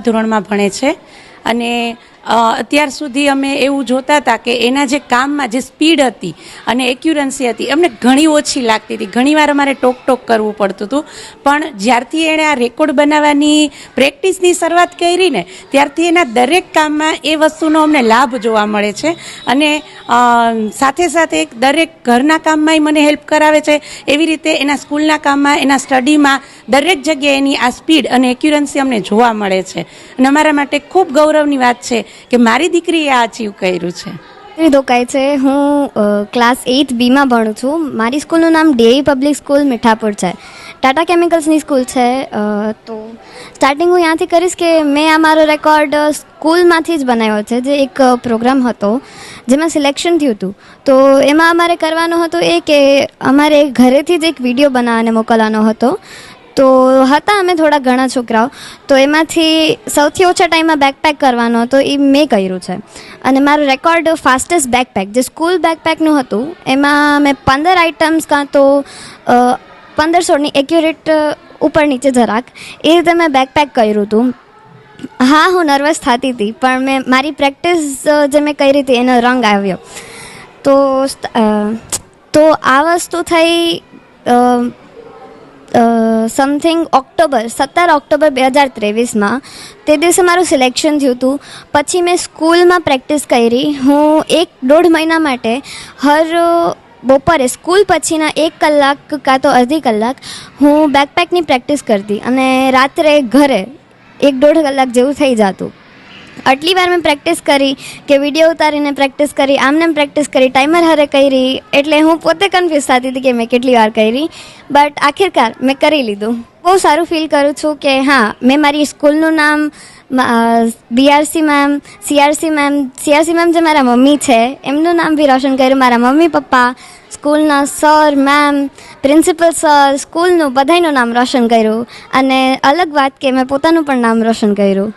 ધોરણમાં ભણે છે અને અત્યાર સુધી અમે એવું જોતા હતા કે એના જે કામમાં જે સ્પીડ હતી અને એક્યુરન્સી હતી અમને ઘણી ઓછી લાગતી હતી. ઘણીવાર અમારે ટોક કરવું પડતું હતું, પણ જ્યારથી એણે આ રેકોર્ડ બનાવવાની પ્રેક્ટિસની શરૂઆત કરી ને ત્યારથી એના દરેક કામમાં એ વસ્તુનો અમને લાભ જોવા મળે છે. અને સાથે સાથે દરેક ઘરના કામમાંય મને હેલ્પ કરાવે છે, એવી રીતે એના સ્કૂલના કામમાં, એના સ્ટડીમાં દરેક જગ્યાએ એની આ સ્પીડ અને એક્યુરન્સી અમને જોવા મળે છે. અને અમારા માટે ખૂબ ગૌરવની વાત છે કે મારી દીકરીએ આ અચીવ કર્યું છે. ધોકાય છે. હું ક્લાસ 8 બીમાં ભણું છું. મારી સ્કૂલનું નામ ડીઆઈ પબ્લિક સ્કૂલ મીઠાપુર છે. ટાટા કેમિકલ્સની સ્કૂલ છે. તો સ્ટાર્ટિંગ હું ત્યાંથી કરીશ કે મેં આ મારો રેકોર્ડ સ્કૂલમાંથી જ બનાવ્યો છે. જે એક પ્રોગ્રામ હતો જેમાં સિલેક્શન થયું હતું. તો એમાં અમારે કરવાનો હતો એ કે અમારે ઘરેથી જ એક વિડીયો બનાવીને મોકલવાનો હતો. તો હતા અમે થોડા ઘણા છોકરાઓ, તો એમાંથી સૌથી ઓછા ટાઈમમાં બેકપેક કરવાનો હતો એ મેં કર્યું છે. અને મારો રેકોર્ડ ફાસ્ટેસ્ટ બેકપેક જે સ્કૂલ બેકપેકનું હતું એમાં મેં 15 આઇટમ્સ કાં તો 15-16ની એક્યુરેટ ઉપર નીચે જરાક એ રીતે મેં બેકપેક કર્યું હતું. હા, હું નર્વસ થતી હતી, પણ મેં મારી પ્રેક્ટિસ જે મેં કરી હતી એનો રંગ આવ્યો. તો આ વસ્તુ થઈ સમથિંગ 17 ઓક્ટોબર 2023માં. તે દિવસે મારું સિલેક્શન થયું હતું. પછી મેં સ્કૂલમાં પ્રેક્ટિસ કરી. હું 1-1.5 મહિના માટે હર બપોરે સ્કૂલ પછીના 1 કલાક કાં તો અડધી કલાક હું બેકપેકની પ્રેક્ટિસ કરતી અને રાત્રે ઘરે 1-1.5 કલાક જેવું થઈ જતું. આટલી વાર મેં પ્રેક્ટિસ કરી કે વિડીયો ઉતારીને પ્રેક્ટિસ કરી, આમને પ્રેક્ટિસ કરી, ટાઈમર હારે કરી. એટલે હું પોતે કન્ફ્યુઝ થતી હતી કે મેં કેટલી વાર કરી, બટ આખિરકાર મેં કરી લીધું. બહુ સારું ફીલ કરું છું કે હા, મેં મારી સ્કૂલનું નામ બીઆરસી મેમ, સીઆરસી મેમ જે મારા મમ્મી છે એમનું નામ બી રોશન કર્યું. મારા મમ્મી પપ્પા, સ્કૂલના સર મેમ, પ્રિન્સિપલ સર, સ્કૂલનું બધાનું નામ રોશન કર્યું. અને અલગ વાત કે મેં પોતાનું પણ નામ રોશન કર્યું.